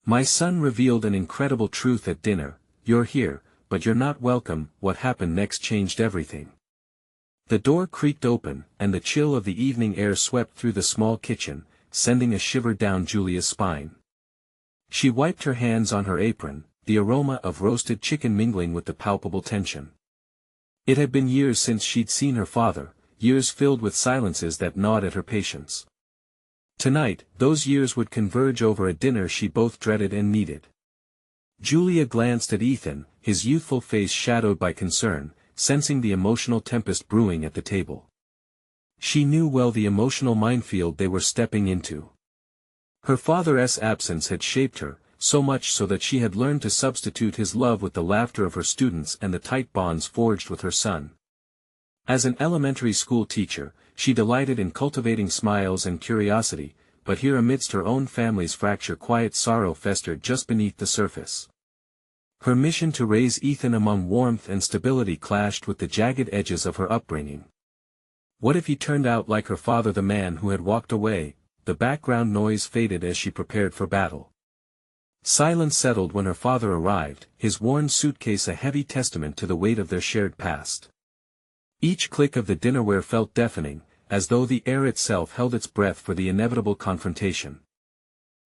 My son revealed an incredible truth at dinner: you're here, but you're not welcome. What happened next changed everything. The door creaked open, and the chill of the evening air swept through the small kitchen, sending a shiver down Julia's spine. She wiped her hands on her apron, the aroma of roasted chicken mingling with the palpable tension. It had been years since she'd seen her father, years filled with silences that gnawed at her patience. Tonight, those years would converge over a dinner she both dreaded and needed. Julia glanced at Ethan, his youthful face shadowed by concern, sensing the emotional tempest brewing at the table. She knew well the emotional minefield they were stepping into. Her father's absence had shaped her, so much so that she had learned to substitute his love with the laughter of her students and the tight bonds forged with her son. As an elementary school teacher, she delighted in cultivating smiles and curiosity, but here amidst her own family's fracture quiet sorrow festered just beneath the surface. Her mission to raise Ethan among warmth and stability clashed with the jagged edges of her upbringing. What if he turned out like her father, the man who had walked away? The background noise faded as she prepared for battle. Silence settled when her father arrived, his worn suitcase a heavy testament to the weight of their shared past. Each click of the dinnerware felt deafening, as though the air itself held its breath for the inevitable confrontation.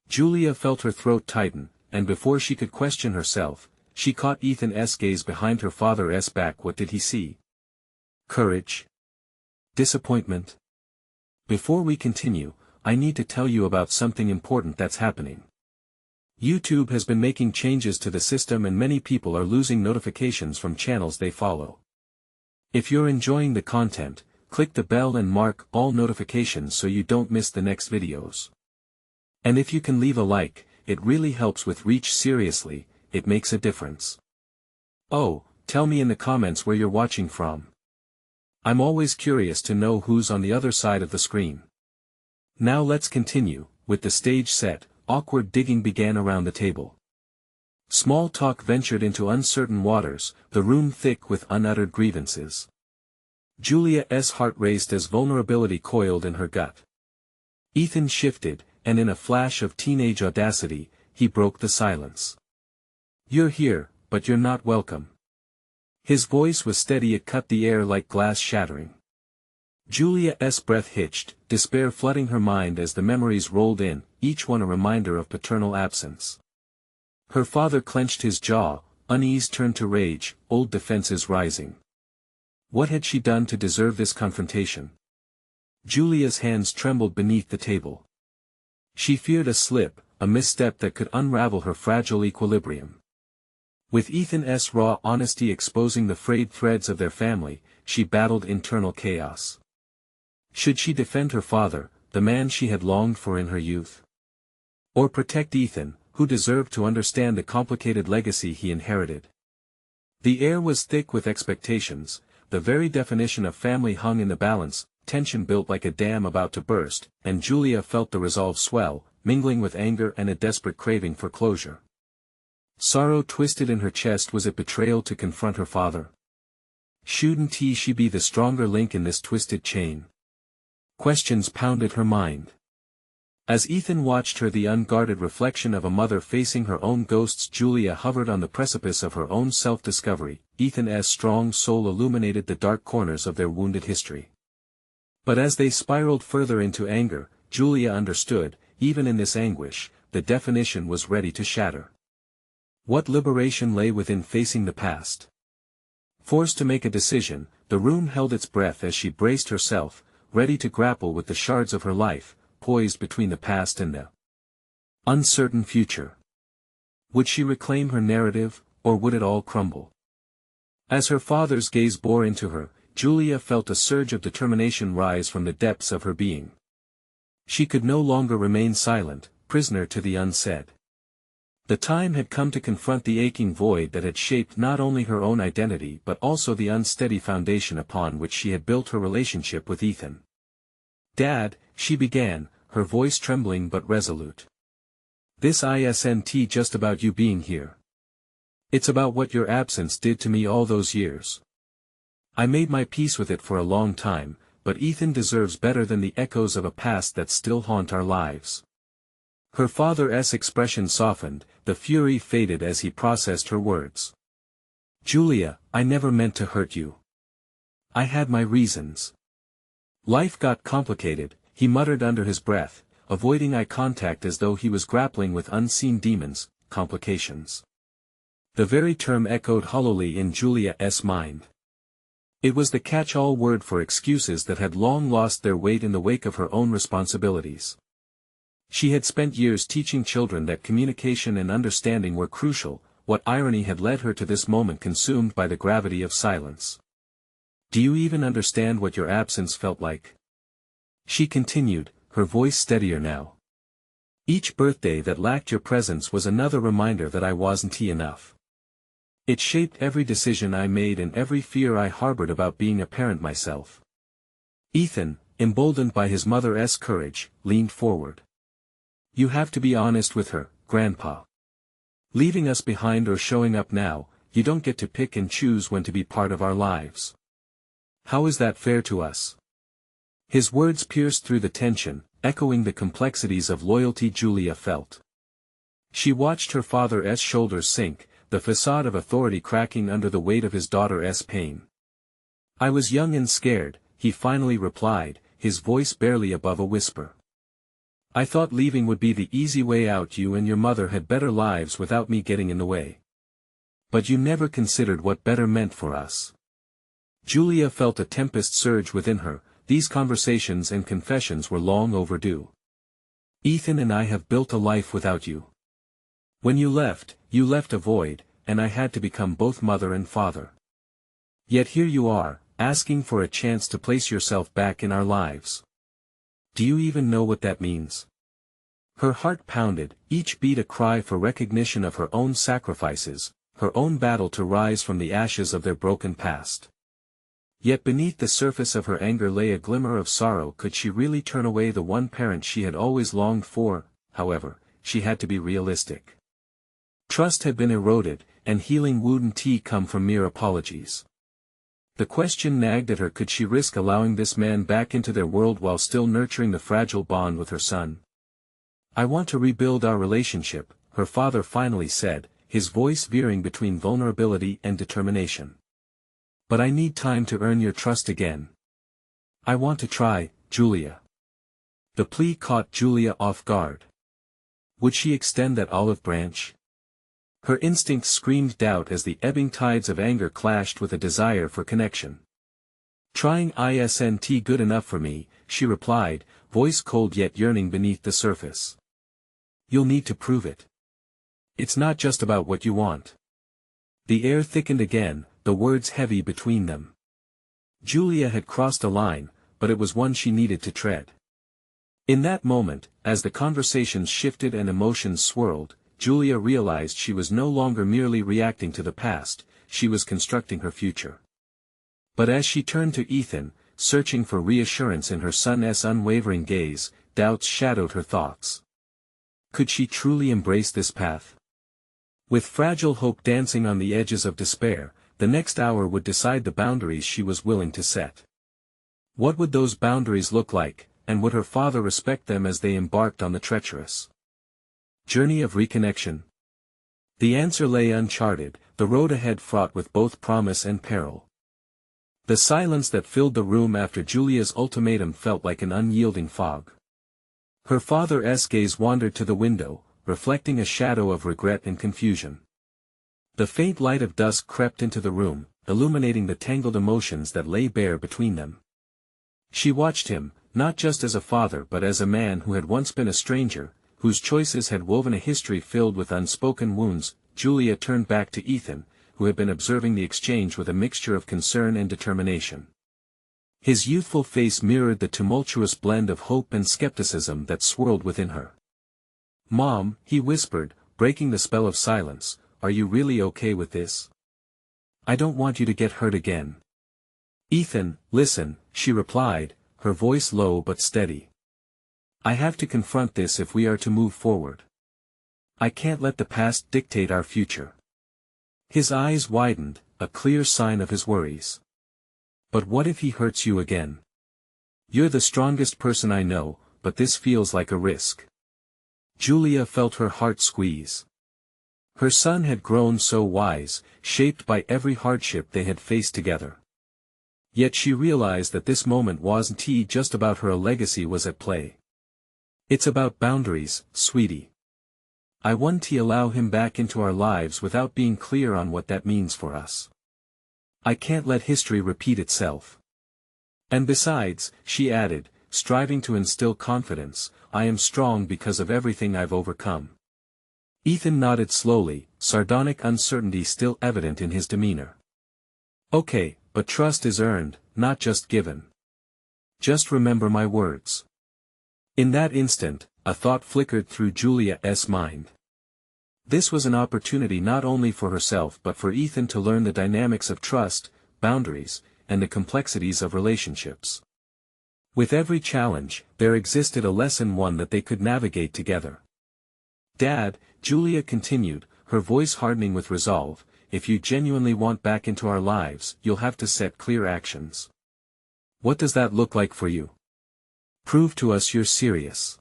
Julia felt her throat tighten, and before she could question herself, she caught Ethan's gaze behind her father's back. What did he see? Courage? Disappointment? Before we continue, I need to tell you about something important that's happening. YouTube has been making changes to the system and many people are losing notifications from channels they follow. If you're enjoying the content, click the bell and mark all notifications so you don't miss the next videos. And if you can leave a like, it really helps with reach. Seriously, it makes a difference. Oh, tell me in the comments where you're watching from. I'm always curious to know who's on the other side of the screen. Now let's continue. With the stage set, awkward digging began around the table. Small talk ventured into uncertain waters, the room thick with unuttered grievances. Julia's heart raced as vulnerability coiled in her gut. Ethan shifted, and in a flash of teenage audacity, he broke the silence. You're here, but you're not welcome. His voice was steady, it cut the air like glass shattering. Julia's breath hitched, despair flooding her mind as the memories rolled in, each one a reminder of paternal absence. Her father clenched his jaw, unease turned to rage, old defenses rising. What had she done to deserve this confrontation? Julia's hands trembled beneath the table. She feared a slip, a misstep that could unravel her fragile equilibrium. With Ethan's raw honesty exposing the frayed threads of their family, she battled internal chaos. Should she defend her father, the man she had longed for in her youth? Or protect Ethan, who deserved to understand the complicated legacy he inherited? The air was thick with expectations, the very definition of family hung in the balance, tension built like a dam about to burst, and Julia felt the resolve swell, mingling with anger and a desperate craving for closure. Sorrow twisted in her chest. Was it betrayal to confront her father? Shouldn't she be the stronger link in this twisted chain? Questions pounded her mind. As Ethan watched her, the unguarded reflection of a mother facing her own ghosts, Julia hovered on the precipice of her own self-discovery. Ethan's strong soul illuminated the dark corners of their wounded history. But as they spiraled further into anger, Julia understood, even in this anguish, the definition was ready to shatter. What liberation lay within facing the past? Forced to make a decision, the room held its breath as she braced herself, ready to grapple with the shards of her life, poised between the past and the uncertain future. Would she reclaim her narrative, or would it all crumble? As her father's gaze bore into her, Julia felt a surge of determination rise from the depths of her being. She could no longer remain silent, prisoner to the unsaid. The time had come to confront the aching void that had shaped not only her own identity but also the unsteady foundation upon which she had built her relationship with Ethan. "Dad," she began, her voice trembling but resolute. "This isn't just about you being here. It's about what your absence did to me all those years. I made my peace with it for a long time, but Ethan deserves better than the echoes of a past that still haunt our lives." Her father's expression softened, the fury faded as he processed her words. Julia, I never meant to hurt you. I had my reasons. Life got complicated, he muttered under his breath, avoiding eye contact as though he was grappling with unseen demons, complications. The very term echoed hollowly in Julia's mind. It was the catch-all word for excuses that had long lost their weight in the wake of her own responsibilities. She had spent years teaching children that communication and understanding were crucial. What irony had led her to this moment consumed by the gravity of silence. Do you even understand what your absence felt like? She continued, her voice steadier now. Each birthday that lacked your presence was another reminder that I wasn't enough. It shaped every decision I made and every fear I harbored about being a parent myself. Ethan, emboldened by his mother's courage, leaned forward. You have to be honest with her, Grandpa. Leaving us behind or showing up now, you don't get to pick and choose when to be part of our lives. How is that fair to us? His words pierced through the tension, echoing the complexities of loyalty Julia felt. She watched her father's shoulders sink, the facade of authority cracking under the weight of his daughter's pain. I was young and scared, he finally replied, his voice barely above a whisper. I thought leaving would be the easy way out. You and your mother had better lives without me getting in the way. But you never considered what better meant for us. Julia felt a tempest surge within her, these conversations and confessions were long overdue. Ethan and I have built a life without you. When you left a void, and I had to become both mother and father. Yet here you are, asking for a chance to place yourself back in our lives. Do you even know what that means? Her heart pounded, each beat a cry for recognition of her own sacrifices, her own battle to rise from the ashes of their broken past. Yet beneath the surface of her anger lay a glimmer of sorrow. Could she really turn away the one parent she had always longed for? However, she had to be realistic. Trust had been eroded, and healing wouldn't come from mere apologies. The question nagged at her: could she risk allowing this man back into their world while still nurturing the fragile bond with her son? I want to rebuild our relationship, her father finally said, his voice veering between vulnerability and determination. But I need time to earn your trust again. I want to try, Julia. The plea caught Julia off guard. Would she extend that olive branch? Her instincts screamed doubt as the ebbing tides of anger clashed with a desire for connection. Trying isn't good enough for me, she replied, voice cold yet yearning beneath the surface. You'll need to prove it. It's not just about what you want. The air thickened again, the words heavy between them. Julia had crossed a line, but it was one she needed to tread. In that moment, as the conversations shifted and emotions swirled, Julia realized she was no longer merely reacting to the past, she was constructing her future. But as she turned to Ethan, searching for reassurance in her son's unwavering gaze, doubts shadowed her thoughts. Could she truly embrace this path? With fragile hope dancing on the edges of despair, the next hour would decide the boundaries she was willing to set. What would those boundaries look like, and would her father respect them as they embarked on the treacherous journey of reconnection? The answer lay uncharted, the road ahead fraught with both promise and peril. The silence that filled the room after Julia's ultimatum felt like an unyielding fog. Her father's gaze wandered to the window, reflecting a shadow of regret and confusion. The faint light of dusk crept into the room, illuminating the tangled emotions that lay bare between them. She watched him, not just as a father but as a man who had once been a stranger, whose choices had woven a history filled with unspoken wounds. Julia turned back to Ethan, who had been observing the exchange with a mixture of concern and determination. His youthful face mirrored the tumultuous blend of hope and skepticism that swirled within her. "Mom," he whispered, breaking the spell of silence, "are you really okay with this? I don't want you to get hurt again." "Ethan, listen," she replied, her voice low but steady. "I have to confront this if we are to move forward. I can't let the past dictate our future." His eyes widened, a clear sign of his worries. "But what if he hurts you again? You're the strongest person I know, but this feels like a risk." Julia felt her heart squeeze. Her son had grown so wise, shaped by every hardship they had faced together. Yet she realized that this moment wasn't just about her legacy was at play. It's about boundaries, sweetie. I want to allow him back into our lives without being clear on what that means for us. I can't let history repeat itself. And besides, she added, striving to instill confidence, I am strong because of everything I've overcome. Ethan nodded slowly, sardonic uncertainty still evident in his demeanor. Okay, but trust is earned, not just given. Just remember my words. In that instant, a thought flickered through Julia's mind. This was an opportunity not only for herself but for Ethan to learn the dynamics of trust, boundaries, and the complexities of relationships. With every challenge, there existed a lesson, one that they could navigate together. Dad, Julia continued, her voice hardening with resolve, if you genuinely want back into our lives, you'll have to set clear actions. What does that look like for you? Prove to us you're serious.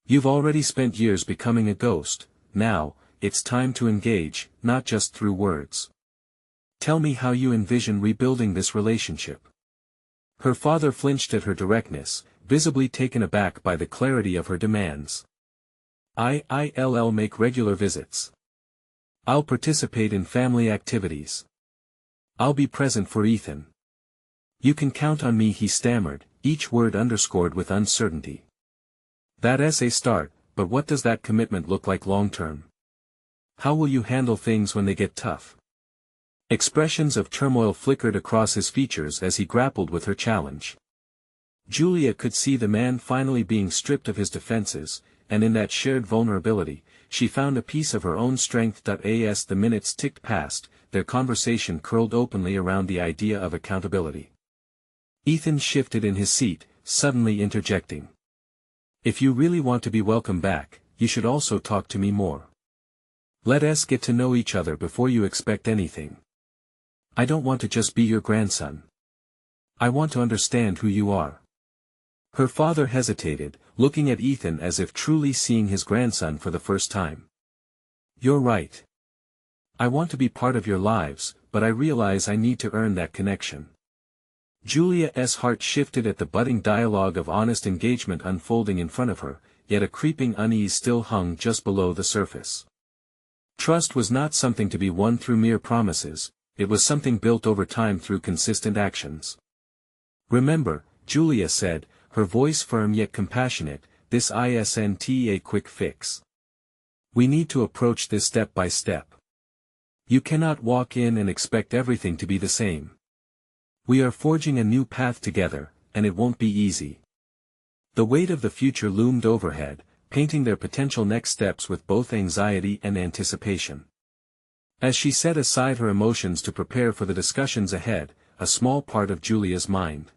You've already spent years becoming a ghost, now, it's time to engage, not just through words. Tell me how you envision rebuilding this relationship. Her father flinched at her directness, visibly taken aback by the clarity of her demands. I'll make regular visits. I'll participate in family activities. I'll be present for Ethan. You can count on me, he stammered, each word underscored with uncertainty. That's a start, but what does that commitment look like long term? How will you handle things when they get tough? Expressions of turmoil flickered across his features as he grappled with her challenge. Julia could see the man finally being stripped of his defenses, and in that shared vulnerability, she found a piece of her own strength. As the minutes ticked past, their conversation curled openly around the idea of accountability. Ethan shifted in his seat, suddenly interjecting. If you really want to be welcome back, you should also talk to me more. Let us get to know each other before you expect anything. I don't want to just be your grandson. I want to understand who you are. Her father hesitated, looking at Ethan as if truly seeing his grandson for the first time. You're right. I want to be part of your lives, but I realize I need to earn that connection. Julia's heart shifted at the budding dialogue of honest engagement unfolding in front of her, yet a creeping unease still hung just below the surface. Trust was not something to be won through mere promises, it was something built over time through consistent actions. Remember, Julia said, her voice firm yet compassionate, this isn't a quick fix. We need to approach this step by step. You cannot walk in and expect everything to be the same. We are forging a new path together, and it won't be easy. The weight of the future loomed overhead, painting their potential next steps with both anxiety and anticipation. As she set aside her emotions to prepare for the discussions ahead, a small part of Julia's mind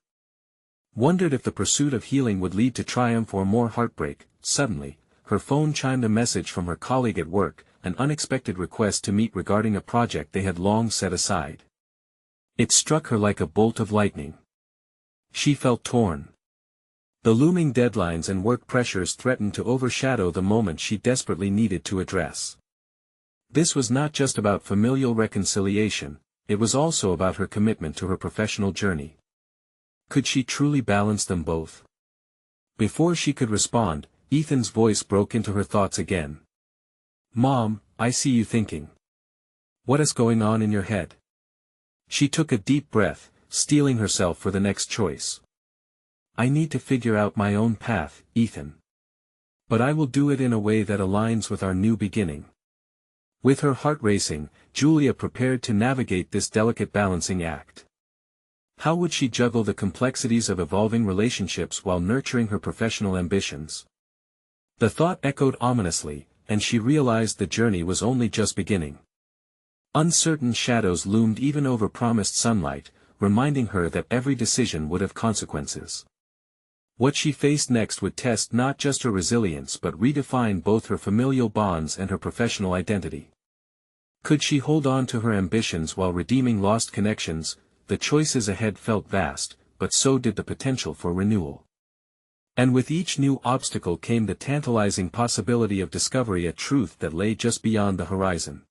wondered if the pursuit of healing would lead to triumph or more heartbreak. Suddenly, her phone chimed a message from her colleague at work, an unexpected request to meet regarding a project they had long set aside. It struck her like a bolt of lightning. She felt torn. The looming deadlines and work pressures threatened to overshadow the moment she desperately needed to address. This was not just about familial reconciliation, it was also about her commitment to her professional journey. Could she truly balance them both? Before she could respond, Ethan's voice broke into her thoughts again. Mom, I see you thinking. What is going on in your head? She took a deep breath, steeling herself for the next choice. I need to figure out my own path, Ethan. But I will do it in a way that aligns with our new beginning. With her heart racing, Julia prepared to navigate this delicate balancing act. How would she juggle the complexities of evolving relationships while nurturing her professional ambitions? The thought echoed ominously, and she realized the journey was only just beginning. Uncertain shadows loomed even over promised sunlight, reminding her that every decision would have consequences. What she faced next would test not just her resilience but redefine both her familial bonds and her professional identity. Could she hold on to her ambitions while redeeming lost connections? The choices ahead felt vast, but so did the potential for renewal. And with each new obstacle came the tantalizing possibility of discovering a truth that lay just beyond the horizon.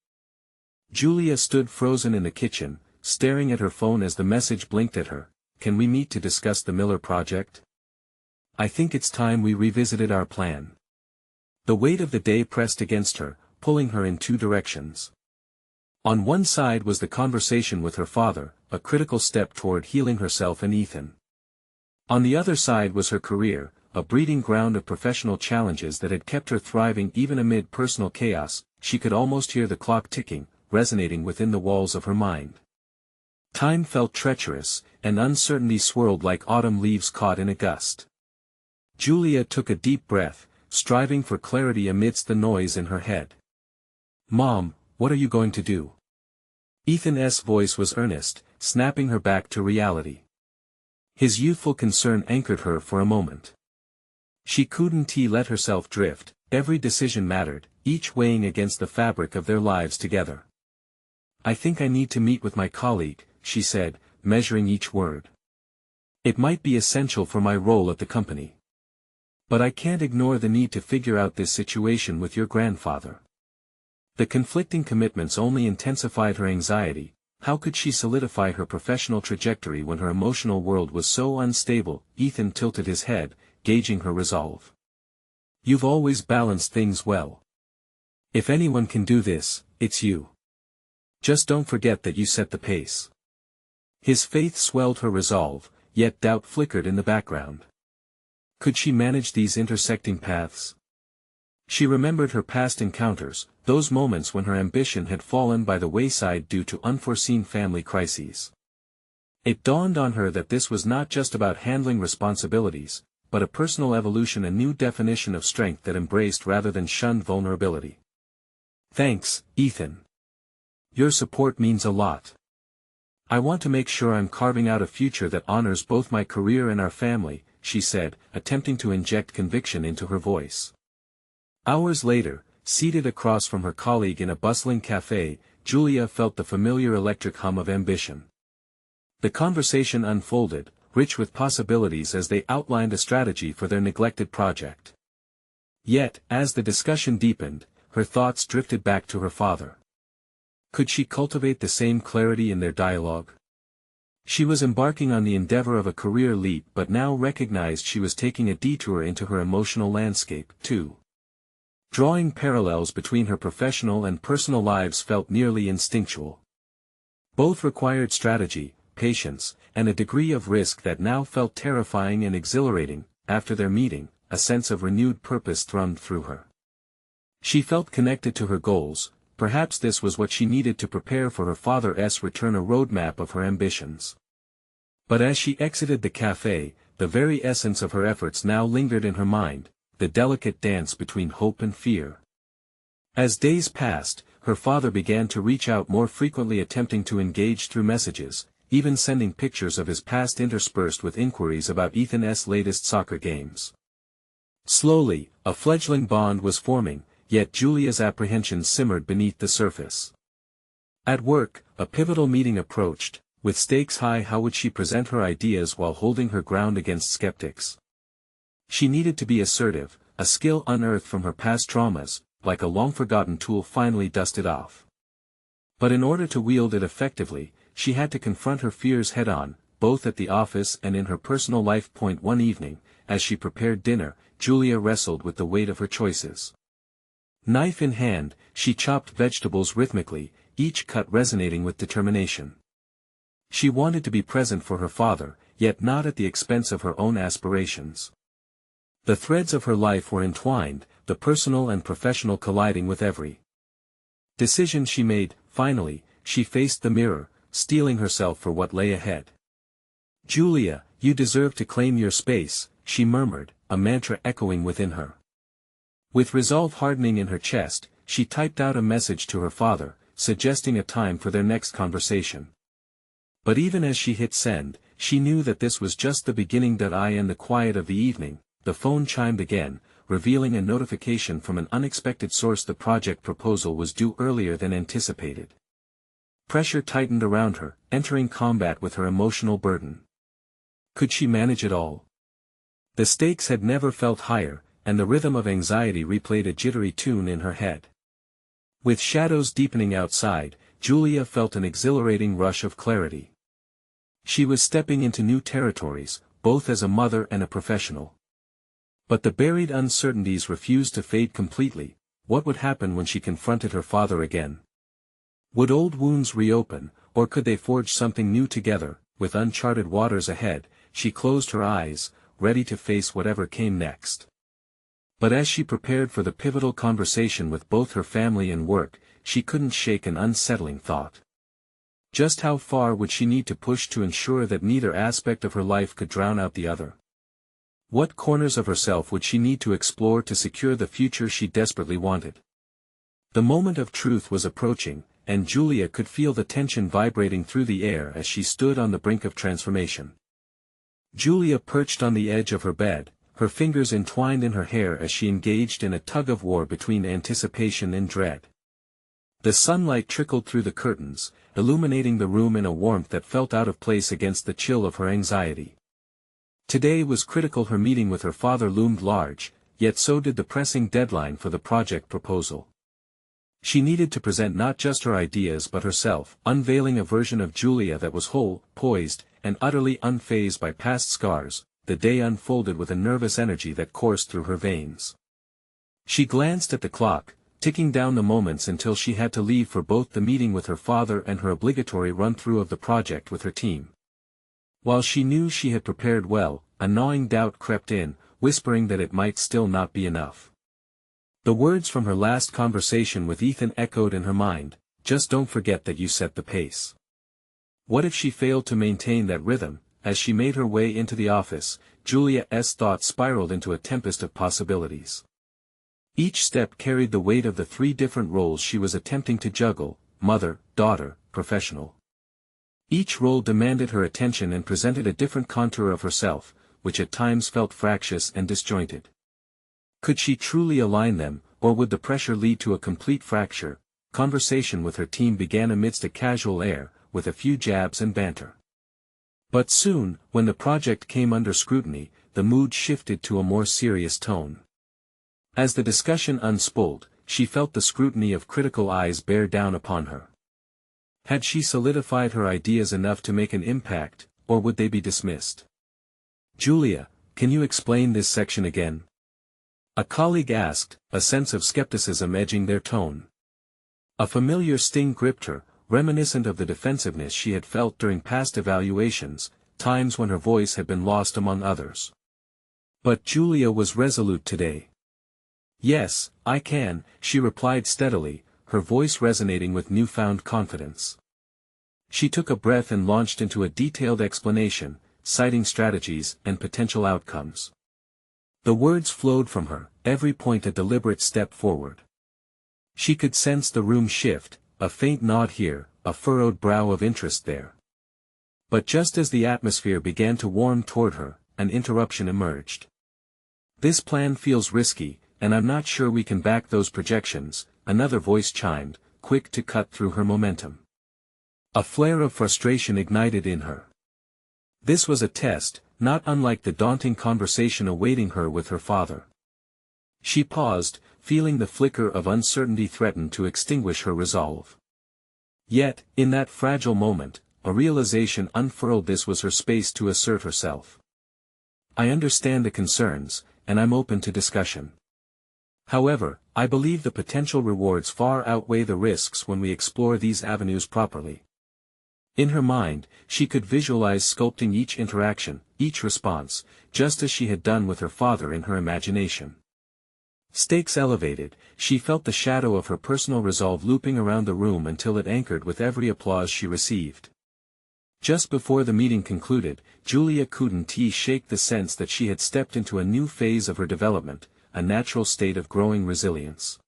Julia stood frozen in the kitchen, staring at her phone as the message blinked at her. "Can we meet to discuss the Miller project? I think it's time we revisited our plan." The weight of the day pressed against her, pulling her in two directions. On one side was the conversation with her father, a critical step toward healing herself and Ethan. On the other side was her career, a breeding ground of professional challenges that had kept her thriving even amid personal chaos. She could almost hear the clock ticking, resonating within the walls of her mind. Time felt treacherous, and uncertainty swirled like autumn leaves caught in a gust. Julia took a deep breath, striving for clarity amidst the noise in her head. "Mom, what are you going to do?" Ethan's voice was earnest, snapping her back to reality. His youthful concern anchored her for a moment. She couldn't let herself drift. Every decision mattered, each weighing against the fabric of their lives together. "I think I need to meet with my colleague," she said, measuring each word. "It might be essential for my role at the company. But I can't ignore the need to figure out this situation with your grandfather." The conflicting commitments only intensified her anxiety. How could she solidify her professional trajectory when her emotional world was so unstable? Ethan tilted his head, gauging her resolve. "You've always balanced things well. If anyone can do this, it's you. Just don't forget that you set the pace." His faith swelled her resolve, yet doubt flickered in the background. Could she manage these intersecting paths? She remembered her past encounters, those moments when her ambition had fallen by the wayside due to unforeseen family crises. It dawned on her that this was not just about handling responsibilities, but a personal evolution, a new definition of strength that embraced rather than shunned vulnerability. "Thanks, Ethan. Your support means a lot. I want to make sure I'm carving out a future that honors both my career and our family," she said, attempting to inject conviction into her voice. Hours later, seated across from her colleague in a bustling cafe, Julia felt the familiar electric hum of ambition. The conversation unfolded, rich with possibilities as they outlined a strategy for their neglected project. Yet, as the discussion deepened, her thoughts drifted back to her father. Could she cultivate the same clarity in their dialogue? She was embarking on the endeavor of a career leap but now recognized she was taking a detour into her emotional landscape, too. Drawing parallels between her professional and personal lives felt nearly instinctual. Both required strategy, patience, and a degree of risk that now felt terrifying and exhilarating. After their meeting, a sense of renewed purpose thrummed through her. She felt connected to her goals. Perhaps this was what she needed to prepare for her father's return, a roadmap of her ambitions. But as she exited the cafe, the very essence of her efforts now lingered in her mind, the delicate dance between hope and fear. As days passed, her father began to reach out more frequently, attempting to engage through messages, even sending pictures of his past interspersed with inquiries about Ethan's latest soccer games. Slowly, a fledgling bond was forming, yet Julia's apprehensions simmered beneath the surface. At work, a pivotal meeting approached. With stakes high, how would she present her ideas while holding her ground against skeptics? She needed to be assertive, a skill unearthed from her past traumas, like a long-forgotten tool finally dusted off. But in order to wield it effectively, she had to confront her fears head-on, both at the office and in her personal life. One evening, as she prepared dinner, Julia wrestled with the weight of her choices. Knife in hand, she chopped vegetables rhythmically, each cut resonating with determination. She wanted to be present for her father, yet not at the expense of her own aspirations. The threads of her life were entwined, the personal and professional colliding with every decision she made. Finally, she faced the mirror, steeling herself for what lay ahead. "Julia, you deserve to claim your space," she murmured, a mantra echoing within her. With resolve hardening in her chest, she typed out a message to her father, suggesting a time for their next conversation. But even as she hit send, she knew that this was just the beginning. In the quiet of the evening, the phone chimed again, revealing a notification from an unexpected source. The project proposal was due earlier than anticipated. Pressure tightened around her, entering combat with her emotional burden. Could she manage it all? The stakes had never felt higher, and the rhythm of anxiety replayed a jittery tune in her head. With shadows deepening outside, Julia felt an exhilarating rush of clarity. She was stepping into new territories, both as a mother and a professional. But the buried uncertainties refused to fade completely. What would happen when she confronted her father again? Would old wounds reopen, or could they forge something new together? With uncharted waters ahead, she closed her eyes, ready to face whatever came next. But as she prepared for the pivotal conversation with both her family and work, she couldn't shake an unsettling thought. Just how far would she need to push to ensure that neither aspect of her life could drown out the other? What corners of herself would she need to explore to secure the future she desperately wanted? The moment of truth was approaching, and Julia could feel the tension vibrating through the air as she stood on the brink of transformation. Julia perched on the edge of her bed, her fingers entwined in her hair as she engaged in a tug-of-war between anticipation and dread. The sunlight trickled through the curtains, illuminating the room in a warmth that felt out of place against the chill of her anxiety. Today was critical. Her meeting with her father loomed large, yet so did the pressing deadline for the project proposal. She needed to present not just her ideas but herself, unveiling a version of Julia that was whole, poised, and utterly unfazed by past scars. The day unfolded with a nervous energy that coursed through her veins. She glanced at the clock, ticking down the moments until she had to leave for both the meeting with her father and her obligatory run-through of the project with her team. While she knew she had prepared well, a gnawing doubt crept in, whispering that it might still not be enough. The words from her last conversation with Ethan echoed in her mind, "Just don't forget that you set the pace." What if she failed to maintain that rhythm? As she made her way into the office, Julia's thoughts spiraled into a tempest of possibilities. Each step carried the weight of the three different roles she was attempting to juggle: mother, daughter, professional. Each role demanded her attention and presented a different contour of herself, which at times felt fractious and disjointed. Could she truly align them, or would the pressure lead to a complete fracture? Conversation with her team began amidst a casual air, with a few jabs and banter. But soon, when the project came under scrutiny, the mood shifted to a more serious tone. As the discussion unspooled, she felt the scrutiny of critical eyes bear down upon her. Had she solidified her ideas enough to make an impact, or would they be dismissed? "Julia, can you explain this section again?" a colleague asked, a sense of skepticism edging their tone. A familiar sting gripped her, reminiscent of the defensiveness she had felt during past evaluations, times when her voice had been lost among others. But Julia was resolute today. "Yes, I can," she replied steadily, her voice resonating with newfound confidence. She took a breath and launched into a detailed explanation, citing strategies and potential outcomes. The words flowed from her, every point a deliberate step forward. She could sense the room shift, a faint nod here, a furrowed brow of interest there. But just as the atmosphere began to warm toward her, an interruption emerged. "This plan feels risky, and I'm not sure we can back those projections," another voice chimed, quick to cut through her momentum. A flare of frustration ignited in her. This was a test, not unlike the daunting conversation awaiting her with her father. She paused, feeling the flicker of uncertainty threaten to extinguish her resolve. Yet, in that fragile moment, a realization unfurled. This was her space to assert herself. "I understand the concerns, and I'm open to discussion. However, I believe the potential rewards far outweigh the risks when we explore these avenues properly." In her mind, she could visualize sculpting each interaction, each response, just as she had done with her father in her imagination. Stakes elevated, she felt the shadow of her personal resolve looping around the room until it anchored with every applause she received. Just before the meeting concluded, Julia couldn't shake the sense that she had stepped into a new phase of her development, a natural state of growing resilience.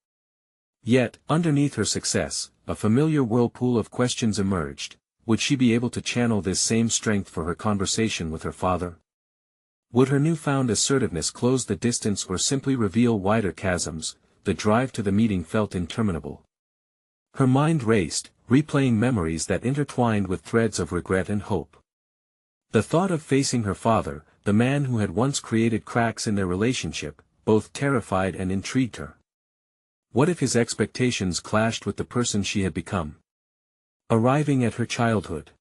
Yet, underneath her success, a familiar whirlpool of questions emerged. Would she be able to channel this same strength for her conversation with her father? Would her newfound assertiveness close the distance or simply reveal wider chasms? The drive to the meeting felt interminable. Her mind raced, replaying memories that intertwined with threads of regret and hope. The thought of facing her father, the man who had once created cracks in their relationship, both terrified and intrigued her. What if his expectations clashed with the person she had become? Arriving at her childhood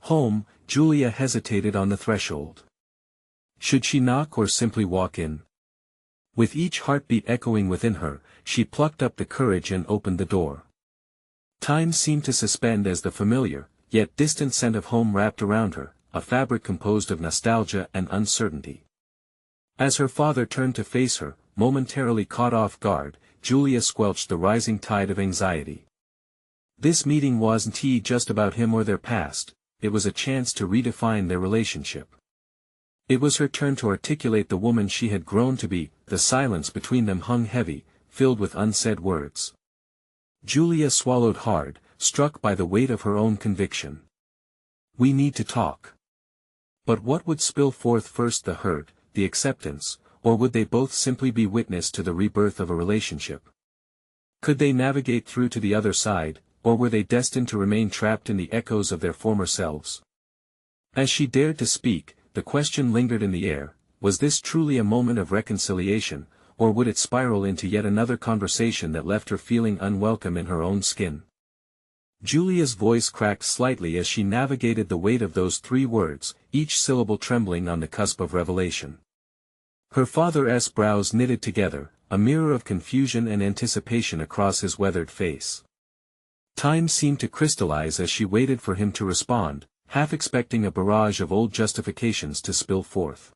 home, Julia hesitated on the threshold. Should she knock or simply walk in? With each heartbeat echoing within her, she plucked up the courage and opened the door. Time seemed to suspend as the familiar, yet distant scent of home wrapped around her, a fabric composed of nostalgia and uncertainty. As her father turned to face her, momentarily caught off guard, Julia squelched the rising tide of anxiety. This meeting wasn't just about him or their past, it was a chance to redefine their relationship. It was her turn to articulate the woman she had grown to be. The silence between them hung heavy, filled with unsaid words. Julia swallowed hard, struck by the weight of her own conviction. We need to talk. But what would spill forth first, the hurt, the acceptance, or would they both simply be witness to the rebirth of a relationship? Could they navigate through to the other side, or were they destined to remain trapped in the echoes of their former selves? As she dared to speak, the question lingered in the air: was this truly a moment of reconciliation, or would it spiral into yet another conversation that left her feeling unwelcome in her own skin? Julia's voice cracked slightly as she navigated the weight of those 3 words, each syllable trembling on the cusp of revelation. Her father's brows knitted together, a mirror of confusion and anticipation across his weathered face. Time seemed to crystallize as she waited for him to respond, half expecting a barrage of old justifications to spill forth.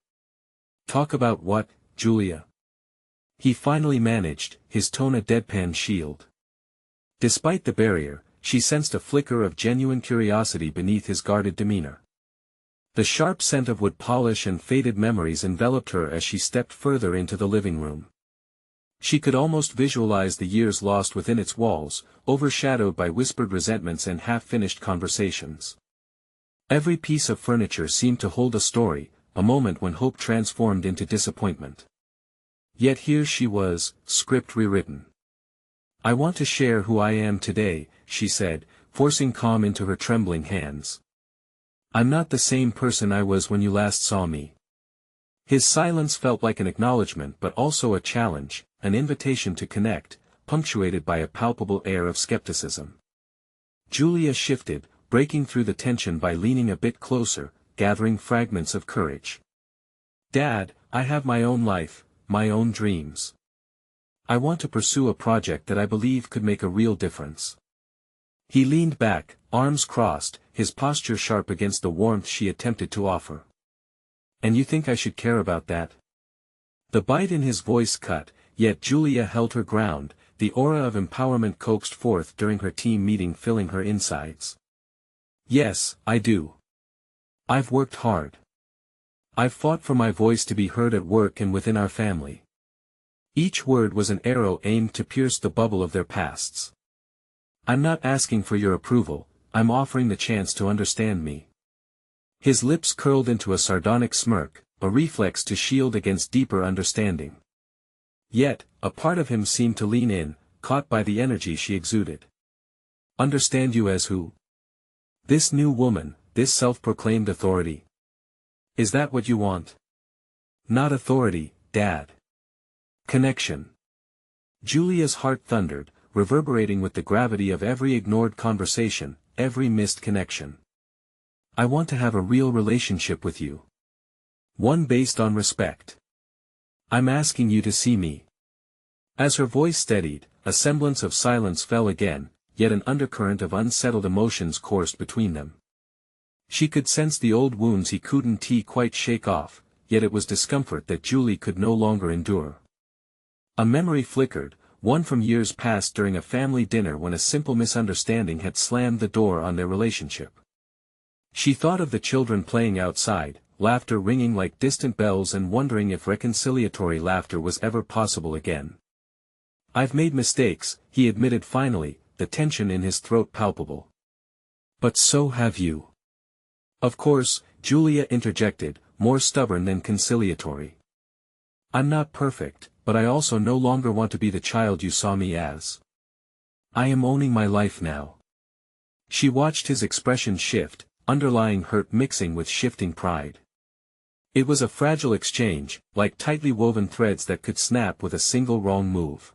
Talk about what, Julia? He finally managed, his tone a deadpan shield. Despite the barrier, she sensed a flicker of genuine curiosity beneath his guarded demeanor. The sharp scent of wood polish and faded memories enveloped her as she stepped further into the living room. She could almost visualize the years lost within its walls, overshadowed by whispered resentments and half-finished conversations. Every piece of furniture seemed to hold a story, a moment when hope transformed into disappointment. Yet here she was, script rewritten. I want to share who I am today, she said, forcing calm into her trembling hands. I'm not the same person I was when you last saw me. His silence felt like an acknowledgement but also a challenge, an invitation to connect, punctuated by a palpable air of skepticism. Julia shifted, breaking through the tension by leaning a bit closer, gathering fragments of courage. Dad, I have my own life, my own dreams. I want to pursue a project that I believe could make a real difference. He leaned back, arms crossed, his posture sharp against the warmth she attempted to offer. And you think I should care about that? The bite in his voice cut, yet Julia held her ground, the aura of empowerment coaxed forth during her team meeting filling her insides. Yes, I do. I've worked hard. I've fought for my voice to be heard at work and within our family. Each word was an arrow aimed to pierce the bubble of their pasts. I'm not asking for your approval, I'm offering the chance to understand me. His lips curled into a sardonic smirk, a reflex to shield against deeper understanding. Yet, a part of him seemed to lean in, caught by the energy she exuded. Understand you as who? This new woman, this self-proclaimed authority. Is that what you want? Not authority, Dad. Connection. Julia's heart thundered, reverberating with the gravity of every ignored conversation, every missed connection. I want to have a real relationship with you. One based on respect. I'm asking you to see me. As her voice steadied, a semblance of silence fell again, yet an undercurrent of unsettled emotions coursed between them. She could sense the old wounds he couldn't quite shake off, yet it was discomfort that Julie could no longer endure. A memory flickered, one from years past during a family dinner when a simple misunderstanding had slammed the door on their relationship. She thought of the children playing outside, laughter ringing like distant bells, and wondering if reconciliatory laughter was ever possible again. I've made mistakes, he admitted finally, the tension in his throat palpable. But so have you. Of course, Julia interjected, more stubborn than conciliatory. I'm not perfect, but I also no longer want to be the child you saw me as. I am owning my life now. She watched his expression shift, underlying hurt mixing with shifting pride. It was a fragile exchange, like tightly woven threads that could snap with a single wrong move.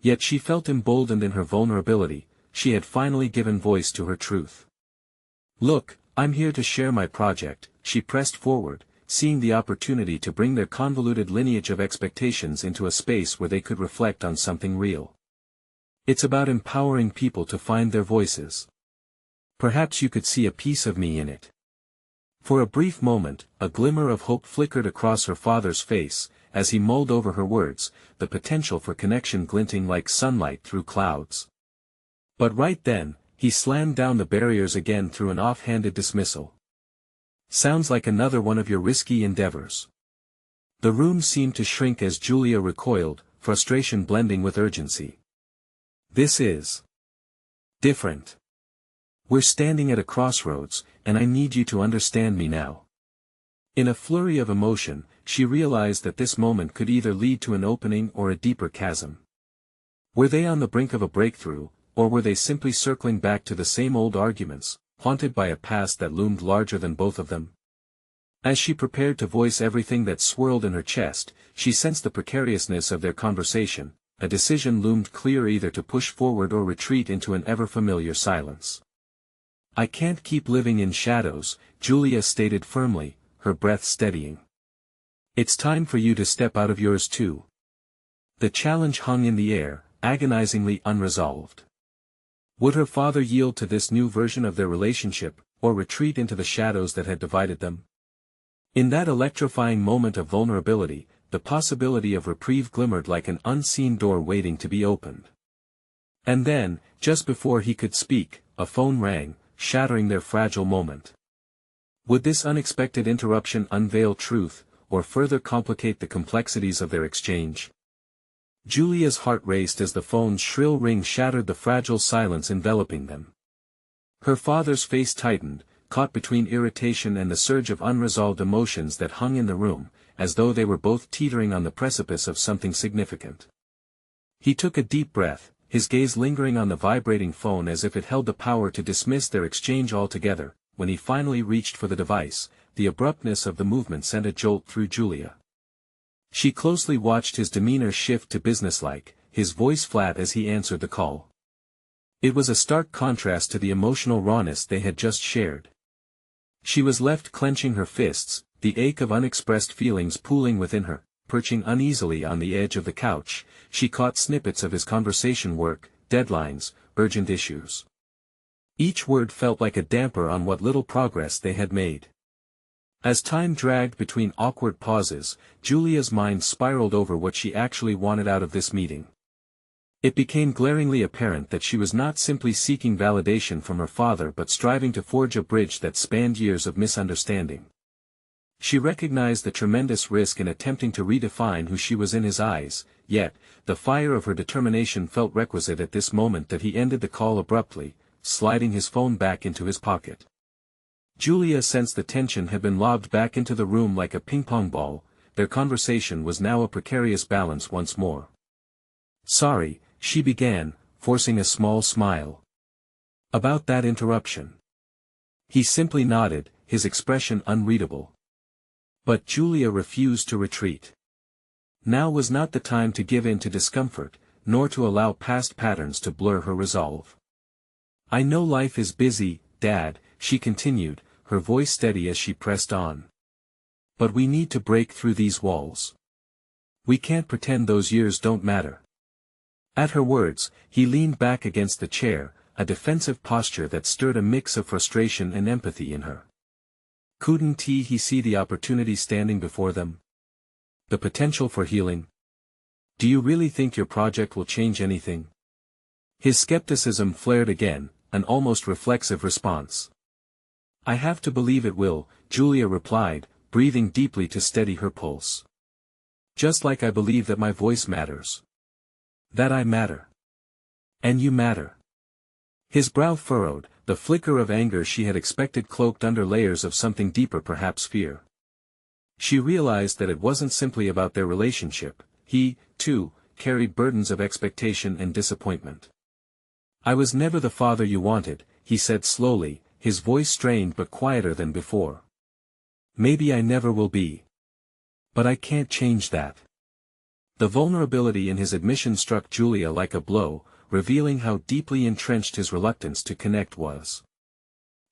Yet she felt emboldened in her vulnerability. She had finally given voice to her truth. "Look, I'm here to share my project," she pressed forward, seeing the opportunity to bring their convoluted lineage of expectations into a space where they could reflect on something real. "It's about empowering people to find their voices. Perhaps you could see a piece of me in it." For a brief moment, a glimmer of hope flickered across her father's face, as he mulled over her words, the potential for connection glinting like sunlight through clouds. But right then, he slammed down the barriers again through an off-handed dismissal. "Sounds like another one of your risky endeavors." The room seemed to shrink as Julia recoiled, frustration blending with urgency. "This is different. We're standing at a crossroads, and I need you to understand me now." In a flurry of emotion, she realized that this moment could either lead to an opening or a deeper chasm. Were they on the brink of a breakthrough, or were they simply circling back to the same old arguments, haunted by a past that loomed larger than both of them? As she prepared to voice everything that swirled in her chest, she sensed the precariousness of their conversation. A decision loomed clear, either to push forward or retreat into an ever-familiar silence. "I can't keep living in shadows," Julia stated firmly, her breath steadying. "It's time for you to step out of yours too." The challenge hung in the air, agonizingly unresolved. Would her father yield to this new version of their relationship, or retreat into the shadows that had divided them? In that electrifying moment of vulnerability, the possibility of reprieve glimmered like an unseen door waiting to be opened. And then, just before he could speak, a phone rang, shattering their fragile moment. Would this unexpected interruption unveil truth, or further complicate the complexities of their exchange? Julia's heart raced as the phone's shrill ring shattered the fragile silence enveloping them. Her father's face tightened, caught between irritation and the surge of unresolved emotions that hung in the room, as though they were both teetering on the precipice of something significant. He took a deep breath, his gaze lingering on the vibrating phone as if it held the power to dismiss their exchange altogether. When he finally reached for the device, the abruptness of the movement sent a jolt through Julia. She closely watched his demeanor shift to businesslike, his voice flat as he answered the call. It was a stark contrast to the emotional rawness they had just shared. She was left clenching her fists, the ache of unexpressed feelings pooling within her. Perching uneasily on the edge of the couch, she caught snippets of his conversation: work, deadlines, urgent issues. Each word felt like a damper on what little progress they had made. As time dragged between awkward pauses, Julia's mind spiraled over what she actually wanted out of this meeting. It became glaringly apparent that she was not simply seeking validation from her father but striving to forge a bridge that spanned years of misunderstanding. She recognized the tremendous risk in attempting to redefine who she was in his eyes, yet, the fire of her determination felt requisite at this moment that he ended the call abruptly, sliding his phone back into his pocket. Julia sensed the tension had been lobbed back into the room like a ping-pong ball. Their conversation was now a precarious balance once more. "Sorry," she began, forcing a small smile. "About that interruption." He simply nodded, his expression unreadable. But Julia refused to retreat. Now was not the time to give in to discomfort, nor to allow past patterns to blur her resolve. "I know life is busy, Dad," she continued, her voice steady as she pressed on. "But we need to break through these walls. We can't pretend those years don't matter." At her words, he leaned back against the chair, a defensive posture that stirred a mix of frustration and empathy in her. Couldn't he see the opportunity standing before them? The potential for healing? "Do you really think your project will change anything?" His skepticism flared again, an almost reflexive response. "I have to believe it will," Julia replied, breathing deeply to steady her pulse. "Just like I believe that my voice matters. That I matter. And you matter." His brow furrowed, the flicker of anger she had expected cloaked under layers of something deeper, perhaps fear. She realized that it wasn't simply about their relationship. He, too, carried burdens of expectation and disappointment. "I was never the father you wanted," he said slowly, his voice strained but quieter than before. Maybe I never will be. But I can't change that. The vulnerability in his admission struck Julia like a blow, revealing how deeply entrenched his reluctance to connect was.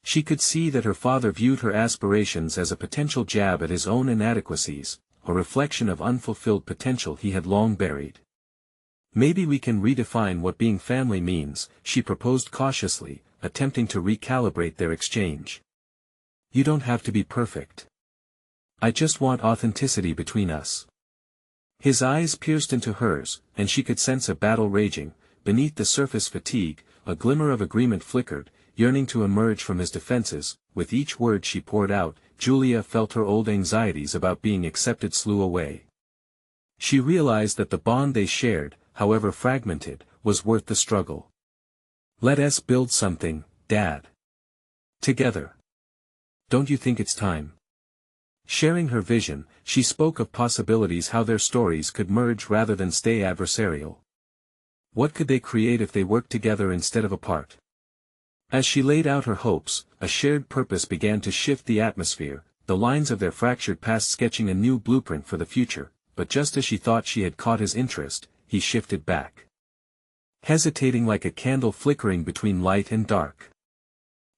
She could see that her father viewed her aspirations as a potential jab at his own inadequacies, a reflection of unfulfilled potential he had long buried. Maybe we can redefine what being family means, she proposed cautiously, attempting to recalibrate their exchange. You don't have to be perfect. I just want authenticity between us. His eyes pierced into hers, and she could sense a battle raging. Beneath the surface fatigue, a glimmer of agreement flickered, yearning to emerge from his defenses. With each word she poured out, Julia felt her old anxieties about being accepted slew away. She realized that the bond they shared, however fragmented, was worth the struggle. Let us build something, Dad. Together. Don't you think it's time? Sharing her vision, she spoke of possibilities, how their stories could merge rather than stay adversarial. What could they create if they worked together instead of apart? As she laid out her hopes, a shared purpose began to shift the atmosphere, the lines of their fractured past sketching a new blueprint for the future, but just as she thought she had caught his interest, he shifted back. Hesitating like a candle flickering between light and dark.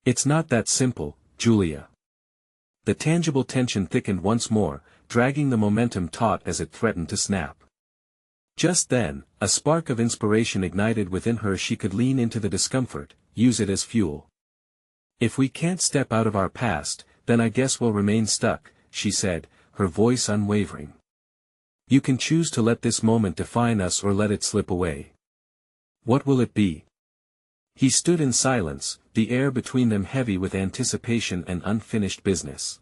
It's not that simple, Julia. The tangible tension thickened once more, dragging the momentum taut as it threatened to snap. Just then, a spark of inspiration ignited within her. She could lean into the discomfort, use it as fuel. If we can't step out of our past, then I guess we'll remain stuck, she said, her voice unwavering. You can choose to let this moment define us or let it slip away. What will it be? He stood in silence, the air between them heavy with anticipation and unfinished business.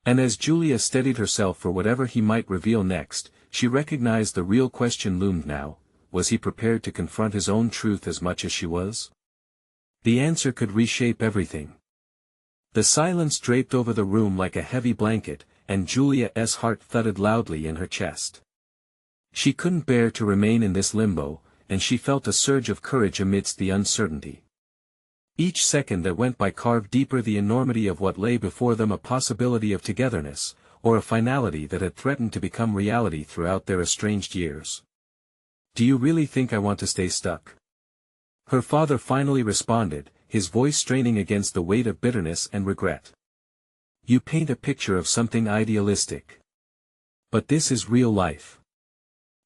And as Julia steadied herself for whatever he might reveal next, she recognized the real question loomed now: was he prepared to confront his own truth as much as she was? The answer could reshape everything. The silence draped over the room like a heavy blanket, and Julia's heart thudded loudly in her chest. She couldn't bear to remain in this limbo, and she felt a surge of courage amidst the uncertainty. Each second that went by carved deeper the enormity of what lay before them, a possibility of togetherness, or a finality that had threatened to become reality throughout their estranged years. Do you really think I want to stay stuck? Her father finally responded, his voice straining against the weight of bitterness and regret. You paint a picture of something idealistic. But this is real life.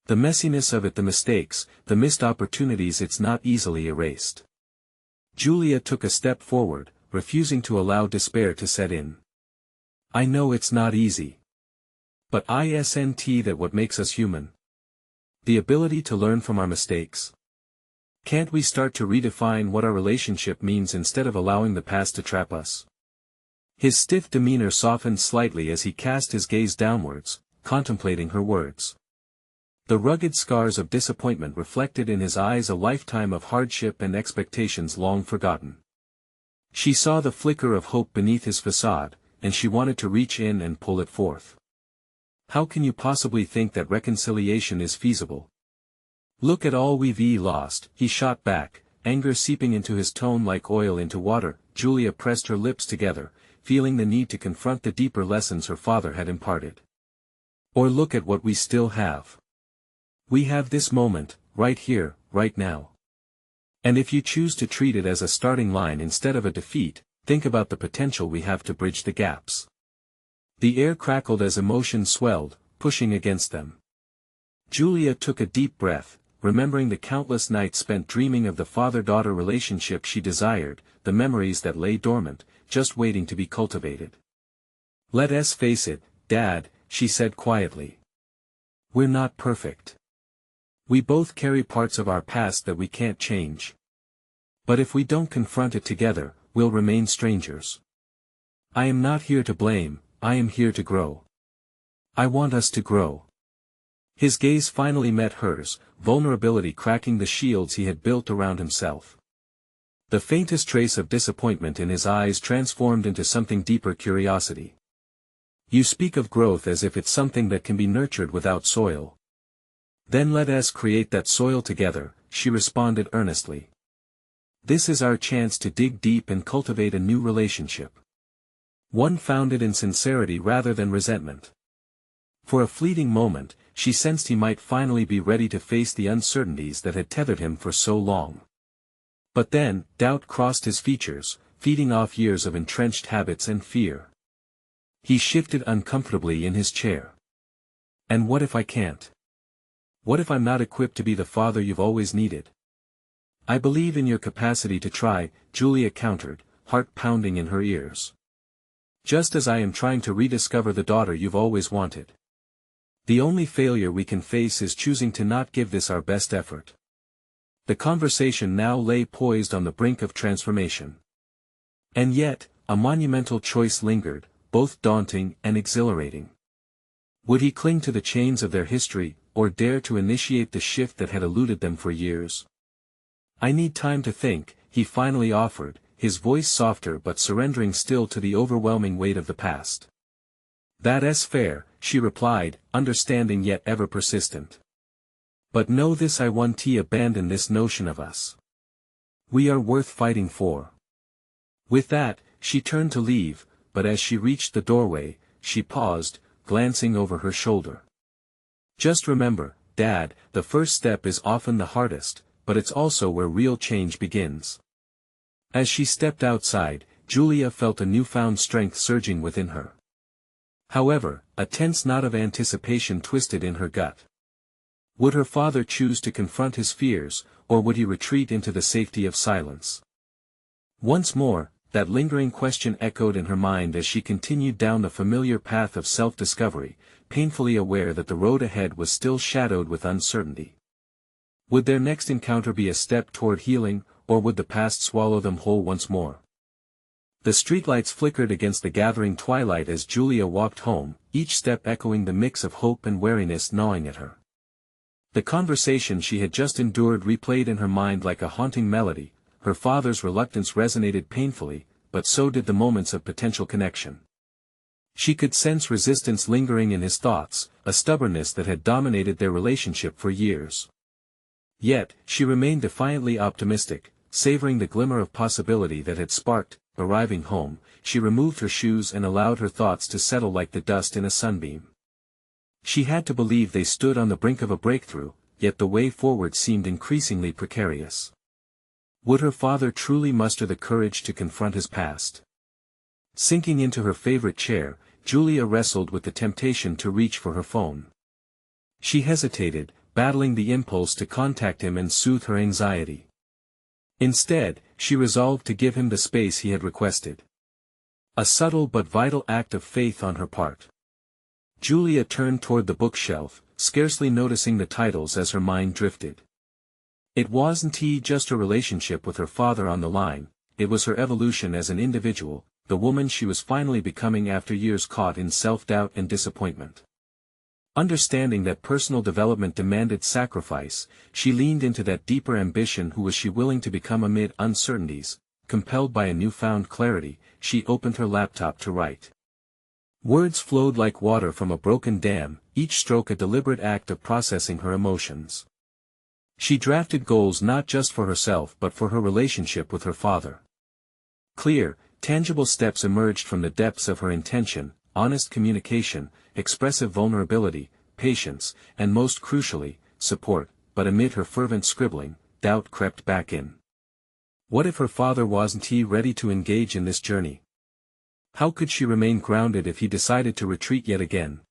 The messiness of it, the mistakes, the missed opportunities, it's not easily erased. Julia took a step forward, refusing to allow despair to set in. I know it's not easy. But isn't that what makes us human? The ability to learn from our mistakes. Can't we start to redefine what our relationship means instead of allowing the past to trap us? His stiff demeanor softened slightly as he cast his gaze downwards, contemplating her words. The rugged scars of disappointment reflected in his eyes a lifetime of hardship and expectations long forgotten. She saw the flicker of hope beneath his facade, and she wanted to reach in and pull it forth. How can you possibly think that reconciliation is feasible? Look at all we've lost, he shot back, anger seeping into his tone like oil into water. Julia pressed her lips together, feeling the need to confront the deeper lessons her father had imparted. Or look at what we still have. We have this moment, right here, right now. And if you choose to treat it as a starting line instead of a defeat, think about the potential we have to bridge the gaps. The air crackled as emotion swelled, pushing against them. Julia took a deep breath, remembering the countless nights spent dreaming of the father-daughter relationship she desired, the memories that lay dormant, just waiting to be cultivated. Let us face it, Dad, she said quietly. We're not perfect. We both carry parts of our past that we can't change. But if we don't confront it together, we'll remain strangers. I am not here to blame, I am here to grow. I want us to grow. His gaze finally met hers, vulnerability cracking the shields he had built around himself. The faintest trace of disappointment in his eyes transformed into something deeper: curiosity. You speak of growth as if it's something that can be nurtured without soil. Then let us create that soil together, she responded earnestly. This is our chance to dig deep and cultivate a new relationship. One founded in sincerity rather than resentment. For a fleeting moment, she sensed he might finally be ready to face the uncertainties that had tethered him for so long. But then, doubt crossed his features, feeding off years of entrenched habits and fear. He shifted uncomfortably in his chair. And what if I can't? What if I'm not equipped to be the father you've always needed? I believe in your capacity to try, Julia countered, heart pounding in her ears. Just as I am trying to rediscover the daughter you've always wanted. The only failure we can face is choosing to not give this our best effort. The conversation now lay poised on the brink of transformation. And yet, a monumental choice lingered, both daunting and exhilarating. Would he cling to the chains of their history, or dare to initiate the shift that had eluded them for years? I need time to think, he finally offered, his voice softer but surrendering still to the overwhelming weight of the past. That's fair, she replied, understanding yet ever persistent. But know this, I want to abandon this notion of us. We are worth fighting for. With that, she turned to leave, but as she reached the doorway, she paused, glancing over her shoulder. Just remember, Dad, the first step is often the hardest, but it's also where real change begins. As she stepped outside, Julia felt a newfound strength surging within her. However, a tense knot of anticipation twisted in her gut. Would her father choose to confront his fears, or would he retreat into the safety of silence? Once more, that lingering question echoed in her mind as she continued down the familiar path of self-discovery, painfully aware that the road ahead was still shadowed with uncertainty. Would their next encounter be a step toward healing, or would the past swallow them whole once more? The streetlights flickered against the gathering twilight as Julia walked home, each step echoing the mix of hope and wariness gnawing at her. The conversation she had just endured replayed in her mind like a haunting melody. Her father's reluctance resonated painfully, but so did the moments of potential connection. She could sense resistance lingering in his thoughts, a stubbornness that had dominated their relationship for years. Yet, she remained defiantly optimistic, savoring the glimmer of possibility that had sparked. Arriving home, she removed her shoes and allowed her thoughts to settle like the dust in a sunbeam. She had to believe they stood on the brink of a breakthrough, yet the way forward seemed increasingly precarious. Would her father truly muster the courage to confront his past? Sinking into her favorite chair, Julia wrestled with the temptation to reach for her phone. She hesitated, battling the impulse to contact him and soothe her anxiety. Instead, she resolved to give him the space he had requested. A subtle but vital act of faith on her part. Julia turned toward the bookshelf, scarcely noticing the titles as her mind drifted. It wasn't just her relationship with her father on the line, it was her evolution as an individual, the woman she was finally becoming after years caught in self-doubt and disappointment. Understanding that personal development demanded sacrifice, she leaned into that deeper ambition. Who was she willing to become amid uncertainties? Compelled by a newfound clarity, she opened her laptop to write. Words flowed like water from a broken dam, each stroke a deliberate act of processing her emotions. She drafted goals not just for herself but for her relationship with her father. Clear, tangible steps emerged from the depths of her intention: honest communication, expressive vulnerability, patience, and most crucially, support. But amid her fervent scribbling, doubt crept back in. What if her father wasn't ready to engage in this journey? How could she remain grounded if he decided to retreat yet again?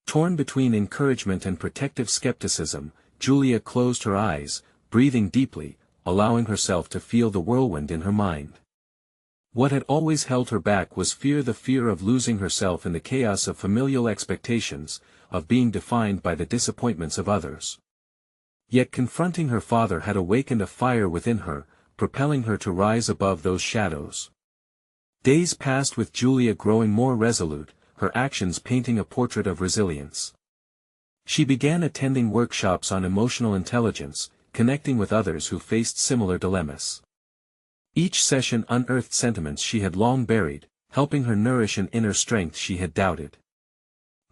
Torn between encouragement and protective skepticism, Julia closed her eyes, breathing deeply, allowing herself to feel the whirlwind in her mind. What had always held her back was fear, the fear of losing herself in the chaos of familial expectations, of being defined by the disappointments of others. Yet confronting her father had awakened a fire within her, propelling her to rise above those shadows. Days passed with Julia growing more resolute, her actions painting a portrait of resilience. She began attending workshops on emotional intelligence, connecting with others who faced similar dilemmas. Each session unearthed sentiments she had long buried, helping her nourish an inner strength she had doubted.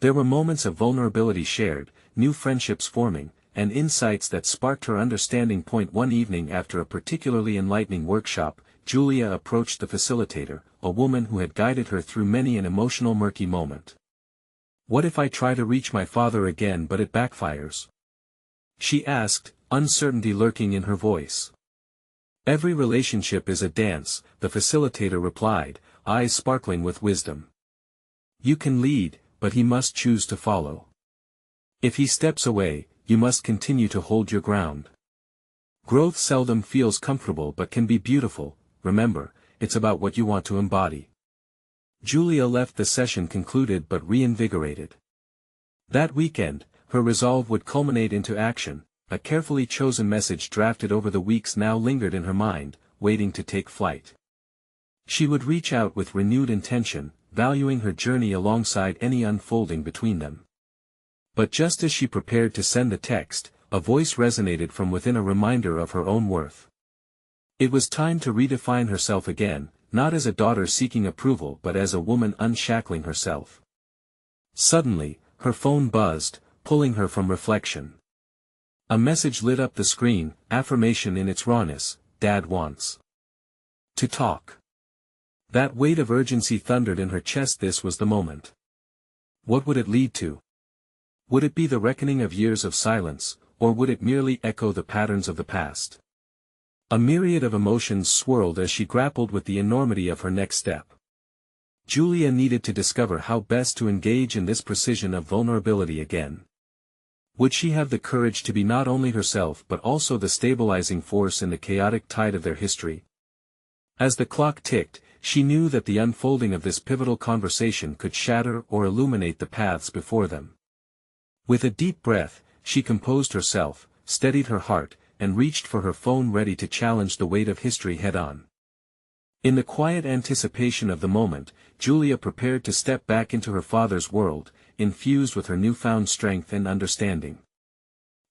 There were moments of vulnerability shared, new friendships forming, and insights that sparked her understanding. One evening after a particularly enlightening workshop, Julia approached the facilitator, a woman who had guided her through many an emotional murky moment. "What if I try to reach my father again but it backfires?" she asked, uncertainty lurking in her voice. "Every relationship is a dance," the facilitator replied, eyes sparkling with wisdom. "You can lead, but he must choose to follow. If he steps away, you must continue to hold your ground. Growth seldom feels comfortable but can be beautiful. Remember, it's about what you want to embody." Julia left the session concluded but reinvigorated. That weekend, her resolve would culminate into action. A carefully chosen message drafted over the weeks now lingered in her mind, waiting to take flight. She would reach out with renewed intention, valuing her journey alongside any unfolding between them. But just as she prepared to send the text, a voice resonated from within, a reminder of her own worth. It was time to redefine herself again, not as a daughter seeking approval but as a woman unshackling herself. Suddenly, her phone buzzed, pulling her from reflection. A message lit up the screen, affirmation in its rawness: "Dad wants to talk." That weight of urgency thundered in her chest. This was the moment. What would it lead to? Would it be the reckoning of years of silence, or would it merely echo the patterns of the past? A myriad of emotions swirled as she grappled with the enormity of her next step. Julia needed to discover how best to engage in this precision of vulnerability again. Would she have the courage to be not only herself but also the stabilizing force in the chaotic tide of their history? As the clock ticked, she knew that the unfolding of this pivotal conversation could shatter or illuminate the paths before them. With a deep breath, she composed herself, steadied her heart, and reached for her phone, ready to challenge the weight of history head-on. In the quiet anticipation of the moment, Julia prepared to step back into her father's world, infused with her newfound strength and understanding.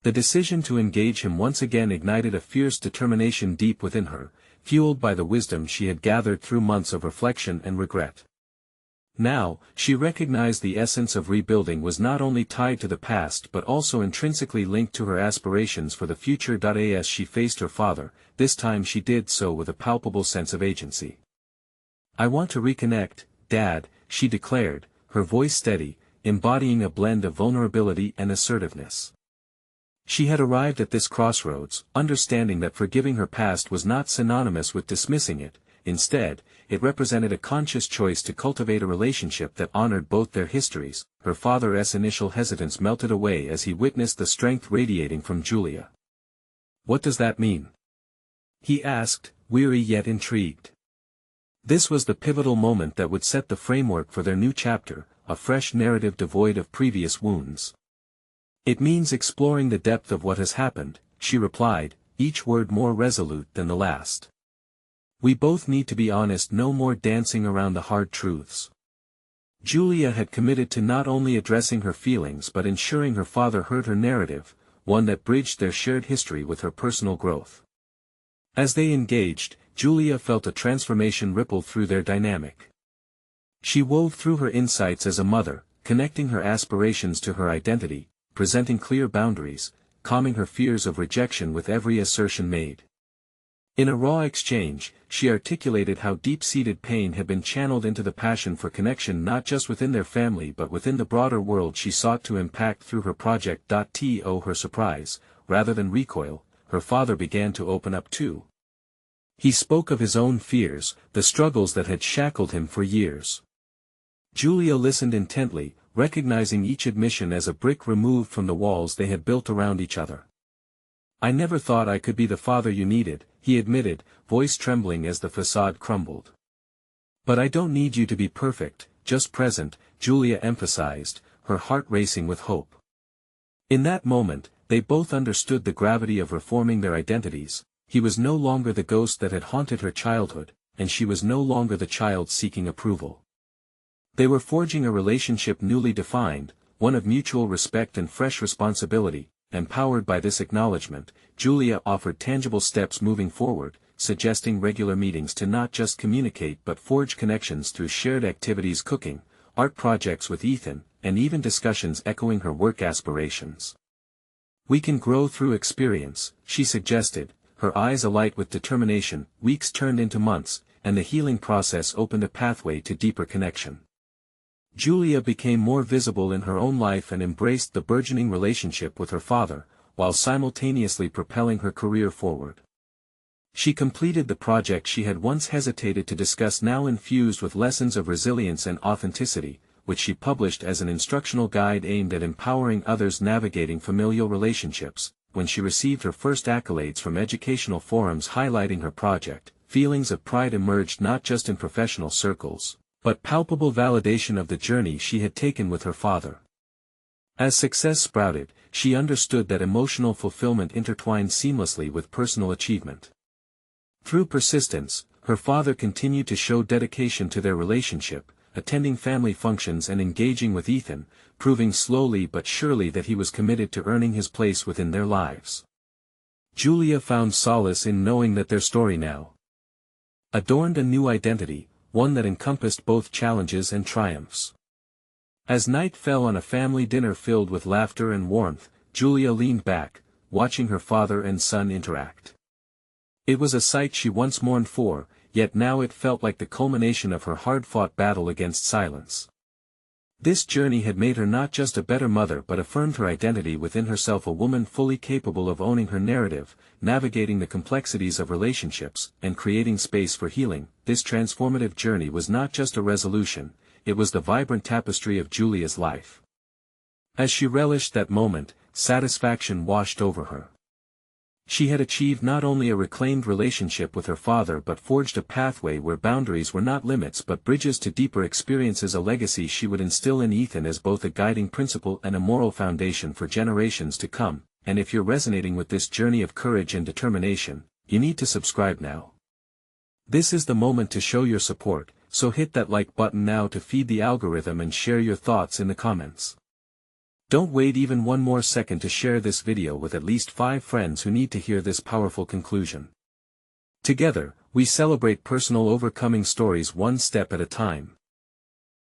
The decision to engage him once again ignited a fierce determination deep within her, fueled by the wisdom she had gathered through months of reflection and regret. Now, she recognized the essence of rebuilding was not only tied to the past but also intrinsically linked to her aspirations for the future. As she faced her father, this time she did so with a palpable sense of agency. "I want to reconnect, Dad," she declared, her voice steady, embodying a blend of vulnerability and assertiveness. She had arrived at this crossroads, understanding that forgiving her past was not synonymous with dismissing it. Instead, it represented a conscious choice to cultivate a relationship that honored both their histories. Her father's initial hesitance melted away as he witnessed the strength radiating from Julia. "What does that mean?" he asked, weary yet intrigued. This was the pivotal moment that would set the framework for their new chapter, a fresh narrative devoid of previous wounds. "It means exploring the depth of what has happened," she replied, each word more resolute than the last. "We both need to be honest, no more dancing around the hard truths." Julia had committed to not only addressing her feelings but ensuring her father heard her narrative, one that bridged their shared history with her personal growth. As they engaged, Julia felt a transformation ripple through their dynamic. She wove through her insights as a mother, connecting her aspirations to her identity, presenting clear boundaries, calming her fears of rejection with every assertion made. In a raw exchange, she articulated how deep-seated pain had been channeled into the passion for connection not just within their family but within the broader world she sought to impact through her project. To her surprise, rather than recoil, her father began to open up too. He spoke of his own fears, the struggles that had shackled him for years. Julia listened intently, recognizing each admission as a brick removed from the walls they had built around each other. "I never thought I could be the father you needed," he admitted, voice trembling as the facade crumbled. "But I don't need you to be perfect, just present," Julia emphasized, her heart racing with hope. In that moment, they both understood the gravity of reforming their identities. He was no longer the ghost that had haunted her childhood, and she was no longer the child seeking approval. They were forging a relationship newly defined, one of mutual respect and fresh responsibility. Empowered by this acknowledgement, Julia offered tangible steps moving forward, suggesting regular meetings to not just communicate but forge connections through shared activities, cooking, art projects with Ethan, and even discussions echoing her work aspirations. We can grow through experience, she suggested, her eyes alight with determination. Weeks turned into months, and the healing process opened a pathway to deeper connection. Julia became more visible in her own life and embraced the burgeoning relationship with her father, while simultaneously propelling her career forward. She completed the project she had once hesitated to discuss, now infused with lessons of resilience and authenticity, which she published as an instructional guide aimed at empowering others navigating familial relationships. When she received her first accolades from educational forums highlighting her project, feelings of pride emerged, not just in professional circles, but palpable validation of the journey she had taken with her father. As success sprouted, she understood that emotional fulfillment intertwined seamlessly with personal achievement. Through persistence, her father continued to show dedication to their relationship, attending family functions and engaging with Ethan, proving slowly but surely that he was committed to earning his place within their lives. Julia found solace in knowing that their story now adorned a new identity, one that encompassed both challenges and triumphs. As night fell on a family dinner filled with laughter and warmth, Julia leaned back, watching her father and son interact. It was a sight she once mourned for, yet now it felt like the culmination of her hard-fought battle against silence. This journey had made her not just a better mother but affirmed her identity within herself, a woman fully capable of owning her narrative, navigating the complexities of relationships, and creating space for healing. This transformative journey was not just a resolution, it was the vibrant tapestry of Julia's life. As she relished that moment, satisfaction washed over her. She had achieved not only a reclaimed relationship with her father but forged a pathway where boundaries were not limits but bridges to deeper experiences, a legacy she would instill in Ethan as both a guiding principle and a moral foundation for generations to come. And if you're resonating with this journey of courage and determination, you need to subscribe now. This is the moment to show your support, so hit that like button now to feed the algorithm and share your thoughts in the comments. Don't wait even one more second to share this video with at least 5 friends who need to hear this powerful conclusion. Together, we celebrate personal overcoming stories one step at a time.